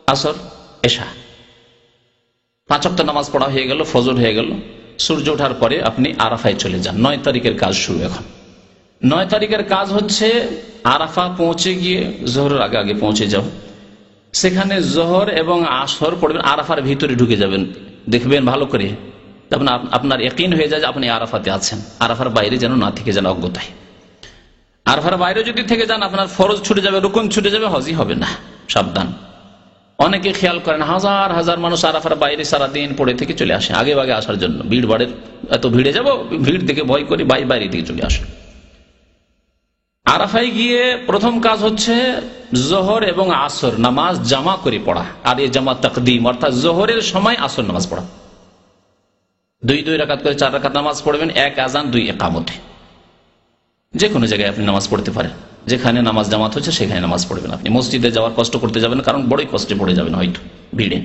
আসর, এশা, 5 ওয়াক্ত নামাজ পড়া হয়ে গেল, ফজর হয়ে গেল। সূর্য ওঠার পরে আপনি আরাফায় চলে যান। 9 তারিখের কাজ শুরু। এখন 9 তারিখের কাজ হচ্ছে আরাফা পৌঁছে গিয়ে জোহরের আগে আগে পৌঁছে যাও, সেখানে জোহর এবং আসর পড়বেন, আরাফার ভিতরে ঢুকে যাবেন, দেখবেন ভালো করে, আপনার ইয়াকিন হয়ে যায় যে আপনি আরাফাতে আছেন। আরাফার বাইরে যেন না থেকে যান অজ্ঞতায়। আরাফার বাইরে যদি থেকে যান আপনার ফরজ ছুটে যাবে, রুকুন ছুটে যাবে, হজই হবে না। সাবধান। অনেকে খেয়াল করেন হাজার হাজার মানুষ আরাফার বাইরে সারাদিন পড়ে থেকে চলে আসে আগে ভাগে আসার জন্য, ভিড় ভাড়ের এত ভিড়ে যাব, ভিড় থেকে ভয় করি বাইরে থেকে চলে আসে। আরাফায় গিয়ে প্রথম কাজ হচ্ছে জোহর এবং আসর নামাজ জামা করে পড়া। আর এই জামা তাকদিম, অর্থাৎ জোহরের সময় আসর নামাজ পড়া। 2 রাকাত করে 4 রাকাত নামাজ পড়বেন, 1 আযান 2 ইকামতে। যে কোনো জায়গায় আপনি নামাজ পড়তে পারেন, যেখানে নামাজ জামাত হচ্ছে সেখানে নামাজ পড়বেন। আপনি মসজিদে যাওয়ার কষ্ট করতে যাবেন, কারণ বড়ই কষ্টে পড়ে যাবেন হয়তো ভিড়ে।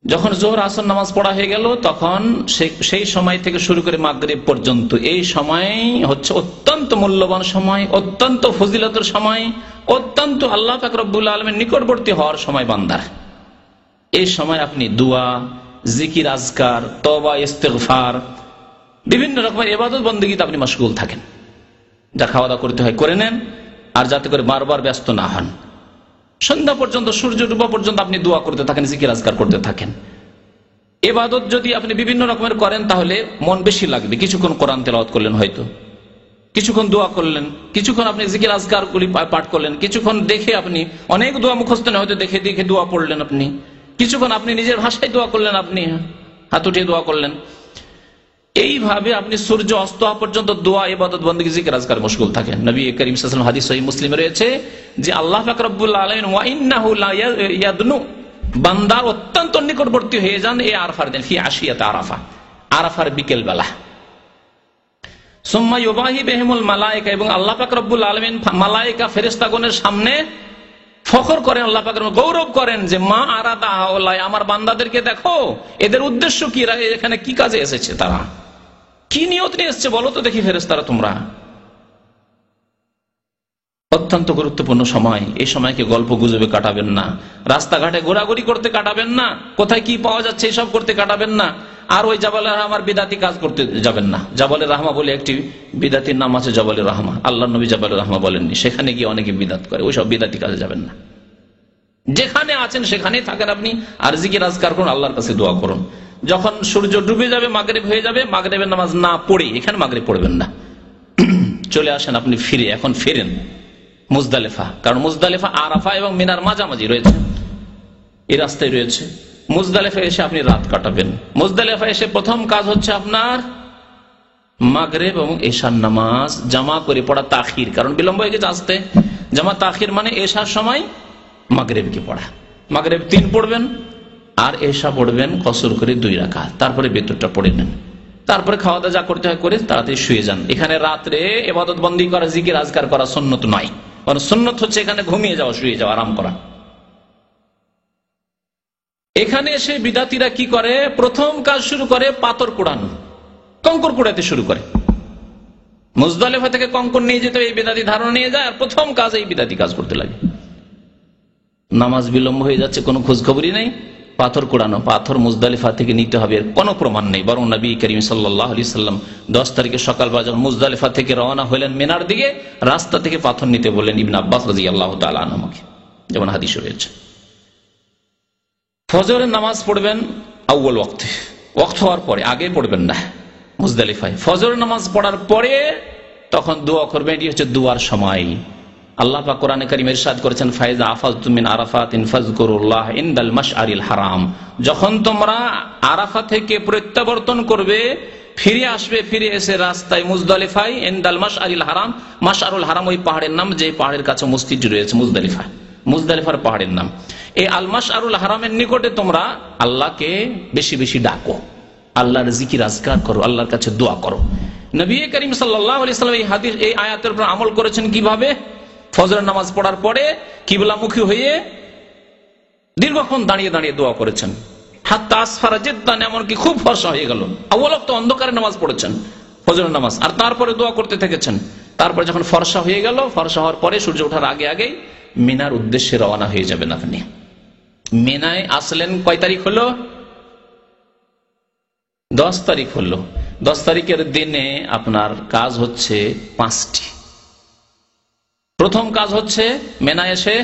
যখন জোহর আসর নামাজ পড়া হয়ে গেল, তখন সেই সময় থেকে শুরু করে মাগরিব পর্যন্ত এই সময় হচ্ছে অত্যন্ত মূল্যবান সময়, অত্যন্ত ফজিলতের সময়, অত্যন্ত আল্লাহ পাক রব্বুল আলামিনের নিকটবর্তী হওয়ার সময় বান্দার। এই সময় আপনি দুয়া, জিকির, আজকার, তওবা, ইস্তিগফার, বিভিন্ন রকমের ইবাদত বন্দেগীতে আপনি মশগুল থাকেন। যা খাওয়া দাওয়া করতে হয় করে নেন, আর যাতে করে বারবার ব্যস্ত না হন। সন্ধ্যা পর্যন্ত, সূর্য ডুবা পর্যন্ত আপনি দোয়া করতে থাকেন, জিকির আজকার করতে থাকেন। ইবাদত যদি আপনি বিভিন্ন রকমের করেন তাহলে মন বেশি লাগবে। কিছুক্ষণ কোরআন তেলাওয়াত করলেন, হয়তো কিছুক্ষণ দোয়া করলেন, কিছুক্ষণ আপনি জিকির আজকার গুলি পাঠ করলেন, কিছুক্ষণ দেখে আপনি অনেক দোয়া মুখস্থ না হয়তো দেখে দেখে দোয়া পড়লেন, আপনি কিছুক্ষণ আপনি নিজের ভাষায় দোয়া করলেন, আপনি হাত উঠিয়ে দোয়া করলেন। এইভাবে আপনি সূর্য অস্ত হওয়া পর্যন্ত দোয়া, ইবাদত, বন্দেগী, জিকির আজকার মশগুল থাকেন। নবী করিম সাল্লাল্লাহু আলাইহি ওয়াসাল্লাম হাদিস সহিহ মুসলিমে রয়েছে যে আল্লাহ পাক রব্বুল আলামিন ওয়া ইন্নাহু লা ইয়াদনু, বান্দার অত্যন্ত নিকটবর্তী হয়ে যান এই আরাফার দিন, ফি আশিয়াত আরাফা, আরাফার বিকেল বেলা। সুম্মা ইউবাহি বিহিমুল মালায়েকা, এবং আল্লাহ পাক রব্বুল আলামিন মালায়েকা ফেরেশতাগণের সামনে ফখর করেন, আল্লাহ পাক গৌরব করেন যে মা আরাদা হাওলাই, আমার বান্দাদেরকে দেখো, এদের উদ্দেশ্য কি, এখানে কি কাজে এসেছে, তারা কি নিয়ত নিয়ে এসছে বলো তো দেখি ফেরেশতারা তোমরা। অত্যন্ত গুরুত্বপূর্ণ সময়। এই সময়কে গল্প গুজবে কাটাবেন না, রাস্তাঘাটে ঘোরাঘুরি করতে কাটাবেন না, কোথায় কি পাওয়া যাচ্ছে এইসব করতে কাটাবেন না। আর ওই জাবালে রাহমার বিদাতি কাজ করতে যাবেন না। জাবালে রাহমা বলে একটি বিদাতির নাম আছে, জাবালে রাহমা, আল্লাহ নবী জাবালে রাহমা বলেননি, সেখানে গিয়ে অনেকে বিদাত করে, ওইসব বিদাতি কাজে যাবেন না। যেখানে আছেন সেখানেই থাকেন আপনি, আর জিকির আজকার করুন, আল্লাহর কাছে দোয়া করুন। যখন সূর্য ডুবে যাবে, মাগরিব হয়ে যাবে, মাগরিবের নামাজ না পড়ে, এখানে মাগরিব পড়বেন না, চলে আসেন আপনি ফিরে, এখন ফেরেন মুজদালিফা, কারণ মুজদালিফা আরাফা এবং মিনার মাঝামাঝি রয়েছে, এই রাস্তায় রয়েছে। মুজদালিফা এসে আপনি রাত কাটাবেন। মুজদালিফা এসে প্রথম কাজ হচ্ছে আপনার মাগরিব এবং এশার নামাজ জামা করে পড়া, তাখির, কারণ বিলম্ব হয়ে গেছে আসতে। জামা তাখির মানে এশার সময় মাগরিবকে পড়া। মাগরিব 3 পড়বেন, আর এশা পড়বেন কসর করে 2 রাকাত, তারপরে বেতরটা পড়ে নেন, তারপরে খাওয়া দাওয়া যা করতে হয় করে তাড়াতাড়ি শুয়ে যান। এখানে রাত্রে ইবাদত বন্দি করা, জিকির আজকার করা সুন্নত নয়, কারণ সুন্নত হচ্ছে এখানে ঘুমিয়ে যাওয়া, শুয়ে যাওয়া, আরাম করা। এখানে এসে বিদাতিরা কি করে, প্রথম কাজ শুরু করে পাথর কুড়ানো, কঙ্কর কুড়াতে শুরু করে। মুজদালিফা থেকে কঙ্কর নিয়ে যেতে এই বিদাতি ধারণা নিয়ে যায়, আর প্রথম কাজ এই বিদাতি কাজ করতে লাগে। নামাজ বিলম্ব হয়ে যাচ্ছে, কোনো খোঁজ খবরই নেই, পাথর কুড়ানো। পাথর মুজদালিফা থেকে নিতে হবে এর কোনো প্রমাণ নেই, বরং নবী করিম সাল্লাল্লাহু আলাইহি সাল্লাম 10 তারিখে সকালবেলা যখন মুজদালিফা থেকে রওনা হলেন মিনার দিকে, রাস্তা থেকে পাথর নিতে বললেন ইবনে আব্বাস রাদিয়াল্লাহু তাআলা আনহুকে, যেমন হাদিসে রয়েছে। ফজরের নামাজ পড়বেন আউয়াল ওয়াক্তে, ওয়াক্ত হওয়ার পরে, আগে পড়বেন না। মুজদালিফায় ফজরের নামাজ পড়ার পরে তখন দোয়া করবেন, এটি হচ্ছে দুয়ার সময়। আল্লাহ পাক কোরআনে কারীমে ইরশাদ করেছেন ফাইজা আফাযতুম মিন আরাফাতিন ফাযকুরুল্লাহ ইনদাল মাশআরিল হারাম, যখন তোমরা আরাফা থেকে প্রত্যাবর্তন করবে, ফিরে আসবে, ফিরে এসে রাস্তায় মুজদালিফায় ইনদাল মাশআরিল হারাম, মাশআরুল হারাম ওই পাহাড়ের নাম যে পাহাড়ের কাছে মসজিদটি রয়েছে মুজদালিফা, মুজদালিফার পাহাড়ের নাম। এই আল মাশআরুল হারামের নিকটে তোমরা আল্লাহকে বেশি বেশি ডাকো, আল্লাহর জিকির আজকার করো, আল্লাহর কাছে দোয়া করো। নবী করিম সাল্লাল্লাহু আলাইহি সাল্লাম এই হাদিস, এই আয়াতের উপর আমল করেছেন কিভাবে? ফজরের নামাজ পড়ার পরে কিবলামুখী হয়ে দীর্ঘক্ষণ দাঁড়িয়ে দাঁড়িয়ে দোয়া করেছেন, হাত্তা আসফারা জিদ্দান, এমনকি খুব ফর্সা হয়ে গেল। আউয়াল ওয়াক্ত অন্ধকারে নামাজ পড়েছেন ফজরের নামাজ, আর তারপরে দোয়া করতে থেকেছেন। তারপরে যখন ফর্সা হয়ে গেল, ফর্সা হওয়ার পরে সূর্য ওঠার আগে আগেই মিনার উদ্দেশ্যে রওনা হয়ে যাবেন। আপনি মিনায় আসলেন কয় তারিখ হলো? 10 তারিখ হলো। 10 তারিখের দিনে আপনার কাজ হচ্ছে 5টি। প্রথম কাজ হচ্ছে মিনায় এসে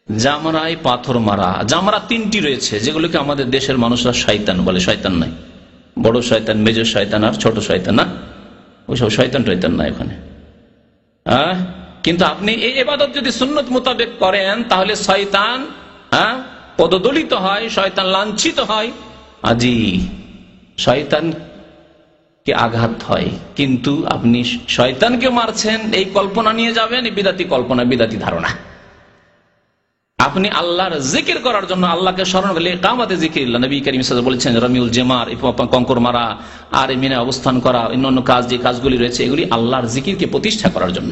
জামরায় পাথর মারা। জামরা 3টি রয়েছে, যেগুলোকে আমাদের দেশের মানুষরা শয়তান বলে। শয়তান নাই, বড় শয়তান, মেজ শয়তান আর ছোট শয়তান, না ওইসব শয়তান টয়তান নাই ওখানে। কিন্তু আপনি এই ইবাদত যদি সুন্নত মোতাবেক করেন তাহলে শয়তান পদদলিত হয়, শয়তান লাঞ্ছিত হয়, আজি শয়তান কে আঘাত হয়। কিন্তু আপনি শয়তানকে মারছেন এই কল্পনা নিয়ে যাবেন, বিদাতি কল্পনা, বিদাতি ধারণা। আপনি আল্লাহর জিকির করার জন্য আল্লাহকে স্মরণ করলে কামাতে জিকির, নবী করিম সাল্লাল্লাহু আলাইহি ওয়াসাল্লাম বলেছেন রামিউল জামার, কঙ্কর মারা আর মিনায় অবস্থান করা, অন্যান্য কাজ যে কাজগুলি রয়েছে এগুলি আল্লাহর জিকিরকে প্রতিষ্ঠা করার জন্য।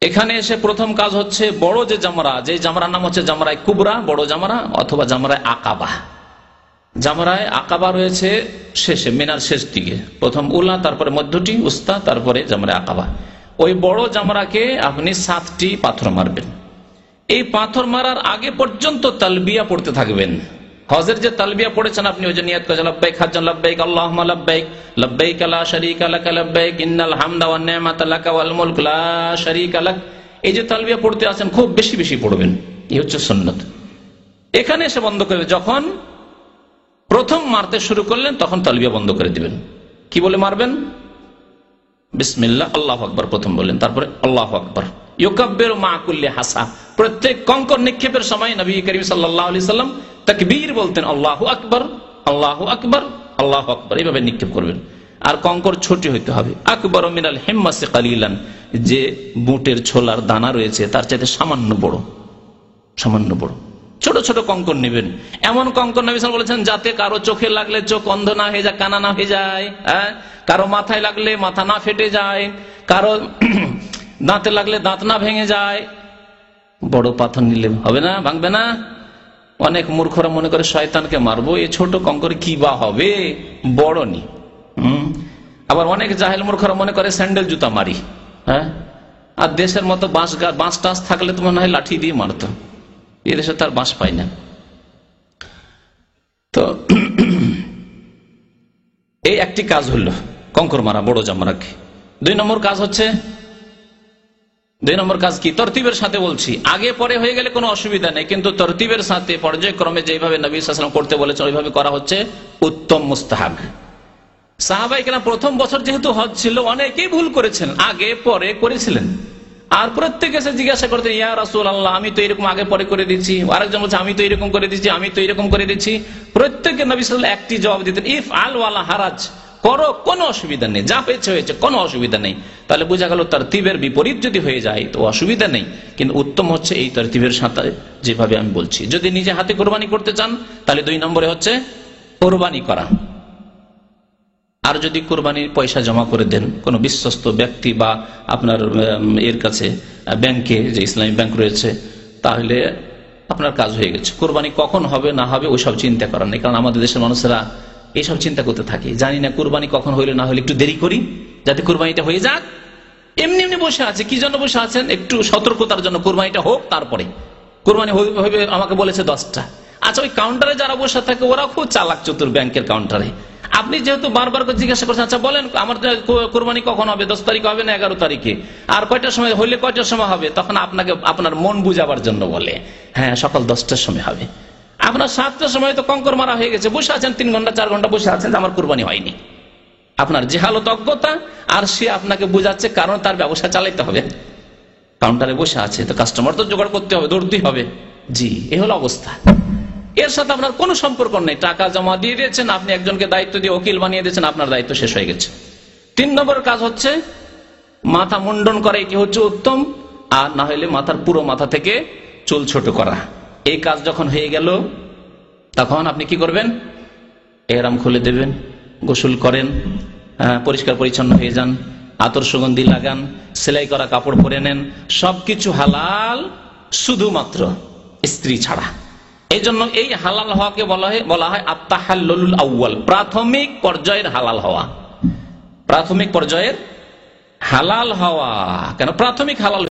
এখানে এসে প্রথম কাজ হচ্ছে বড় যে জামরা, যে জামরার নাম হচ্ছে জামরায়ে কুবরা, বড় জামরা, অথবা জামরায়ে আকাবা। জামরায়ে আকাবা রয়েছে শেষে, মিনার শেষ দিকে, প্রথম উলা, তারপরে মধ্যটি উস্তা, তারপরে জামরায়ে আকাবা। ওই বড় জামরাকে আপনি 7টি পাথর মারবেন। এই পাথর মারার আগে পর্যন্ত তালবিয়া পড়তে থাকবেন। হজের যে তালবিয়া পড়েছেন আপনি, ওই যে নিয়ত করেছেন লব্বাইক হাজ্জান লব্বাইক আল্লাহুম্মা লব্বাইক লব্বাইক লা শারীকা লাক লব্বাইক ইন্নাল হামদা ওয়ান নি'মাতা লাকা ওয়াল মুলক লা শারীকা লাক, এই যে তালবিয়া পড়তে আছেন খুব বেশি বেশি পড়বেন, এই হচ্ছে সুন্নাত। এখানে এসে বন্ধ করবে, যখন প্রথম মারতে শুরু করলেন তখন তালবিয়া বন্ধ করে দিবেন। কি বলে মারবেন? বিসমিল্লাহ, আল্লাহু আকবার প্রথম বললেন, তারপরে আল্লাহু আকবার। ইউকাব্বিরু মা কুল্লি হাসা, প্রত্যেক কঙ্কর নিক্ষেপের সময় নবী করিম সাল্লাল্লাহু আলাইহি সাল্লাম তাকবীর বলতেন, আল্লাহু আকবার, আল্লাহু আকবার, আল্লাহু আকবার, এইভাবে নিক্ষেপ করবেন। আর কঙ্কর ছোট হইতে হবে। আকবার মিনাল হিম্মাসি কালিলান, যে বুটের ছোলার দানা রয়েছে তার চাইতে সামান্য বড়, সামান্য বড়। ছোট ছোট কঙ্কর নেবেন। এমন কঙ্কর নবী সাল্লাল্লাহু আলাইহি ওয়াসাল্লাম বলেছেন যাতে কারো চোখে লাগলে চোখ অন্ধ না হয়ে যায়, কানা না হয়ে যায়, কারো মাথায় লাগলে মাথা না ফেটে যায়, কারো দাঁতে লাগলে দাঁত না ভেঙে যায়। বড় পাথর নিলে হবে না, ভাঙবে না। অনেক মূর্খরা মনে করে শয়তানকে মারবো, এই ছোট কঙ্করে কি বা হবে, বড় নি। আবার অনেক জাহেল মূর্খরা মনে করে স্যান্ডেল জুতা মারি। আর দেশের মতো বাঁশ টাস থাকলে তো মনে হয় লাঠি দিয়ে মারতো, এদেশে তার বাঁশ পাই না। তো এই একটি কাজ হলো কঙ্কর মারা বড় জামরাকে। 2 নম্বর কাজ হচ্ছে, 2 নম্বর কাজ কি? তরতিবের সাথে বলছি, আগে পরে হয়ে গেলে কোনো অসুবিধা নেই, কিন্তু তরতিবের সাথে পর্যায়ক্রমে যেভাবে নবী সাল্লাল্লাহু আলাইহি ওয়াসাল্লাম করতে বলেছেন ওইভাবে করা হচ্ছে উত্তম মুস্তাহাব। সাহাবায়ে কেরাম প্রথম বছর যেহেতু হজ ছিল, অনেকেই ভুল করেছেন, আগে পরে করেছিলেন। আর প্রত্যেকে এসে জিজ্ঞাসা করতেন, ইয়া রাসূলুল্লাহ আমি তো এরকম আগে পরে করে দিচ্ছি, আরেকজন বলছে আমি তো এরকম করে দিচ্ছি, আমি তো এরকম করে দিচ্ছি। প্রত্যেকে নবী সাল্লাল্লাহু আলাইহি ওয়াসাল্লাম একটি জবাব দিতেন, ইফ আল ওয়ালা হারাজ, করো, কোনো অসুবিধা নেই, যা হয়েছে হয়েছে, কোনো অসুবিধা নেই। তাহলে বোঝা গেল তরতিবের বিপরীত যদি হয়ে যায় তো অসুবিধা নেই, কিন্তু উত্তম হচ্ছে এই তরতিবের সাথে যেভাবে আমি বলছি। যদি নিজে হাতে কোরবানি করতে চান তাহলে 2 নম্বরে হচ্ছে কোরবানি করা। আর যদি কোরবানির পয়সা জমা করে দেন কোনো বিশ্বস্ত ব্যক্তি বা আপনার এর কাছে, ব্যাংকে, যে ইসলামী ব্যাংক রয়েছে, তাহলে আপনার কাজ হয়ে গেছে। কোরবানি কখন হবে না হবে ওইসব চিন্তা করার নেই, কারণ আমাদের দেশের মানুষেরা এইসব চিন্তা করতে থাকে, জানি না কোরবানি কখন হইলে না হলে একটু দেরি করি যাতে কোরবানিটা হয়ে যাক। এমনি এমনি বসে আছে, কি জন্য বসে আছেন? একটু সতর্কতার জন্য, কোরবানিটা হোক তারপরে। কোরবানি হবে আমাকে বলেছে 10টা। আচ্ছা, ওই কাউন্টারে যারা বসে থাকে ওরা খুব চালাক চতুর, ব্যাংকের কাউন্টারে। আপনি যেহেতু বারবার করে জিজ্ঞাসা করছেন, আচ্ছা বলেন আমার কোরবানি কখন হবে, 10 তারিখ হবে না 11 তারিখে, আর কয়টার সময় হইলে কয়টার সময় হবে, তখন আপনাকে আপনার মন বুঝাবার জন্য বলে, হ্যাঁ সকাল 10টার সময় হবে। আপনার 7টার সময় তো কঙ্কর মারা হয়ে গেছে, বসে আছেন 3 ঘন্টা 4 ঘন্টা বসে আছেন, আমার কোরবানি হয়নি। আপনার জেহালত, অজ্ঞতা, আর সে আপনাকে বুঝাচ্ছে কারণ তার ব্যবসা চালাইতে হবে, কাউন্টারে বসে আছে তো কাস্টমার তো জোগাড় করতে হবে, দৌড়তেই হবে। জি, এই হলো অবস্থা। এর সাথে আপনার কোনো সম্পর্ক নেই। টাকা জমা দিয়ে দিয়েছেন, আপনি একজনকে দায়িত্ব দিয়ে ওকিল বানিয়ে দিয়েছেন, আপনার দায়িত্ব শেষ হয়ে গেছে। 3 নম্বর কাজ হচ্ছে মাথা মুন্ডন করা, এটি হচ্ছে উত্তম। আর না হলে মাথার পুরো মাথা থেকে চুল ছোট করা। এই কাজ যখন হয়ে গেল তখন আপনি কি করবেন? এহরাম খুলে দেবেন, গোসল করেন, পরিষ্কার পরিচ্ছন্ন হয়ে যান, আতর সুগন্ধি লাগান, সেলাই করা কাপড় পরে নেন, সবকিছু হালাল শুধুমাত্র স্ত্রী ছাড়া। এই জন্য এই হালাল হওয়াকে বলা হয় আত-তাহাল্লুল আউয়াল, প্রাথমিক পর্যায়ের হালাল হওয়া। প্রাথমিক পর্যায়ের হালাল হওয়া কেন প্রাথমিক হালাল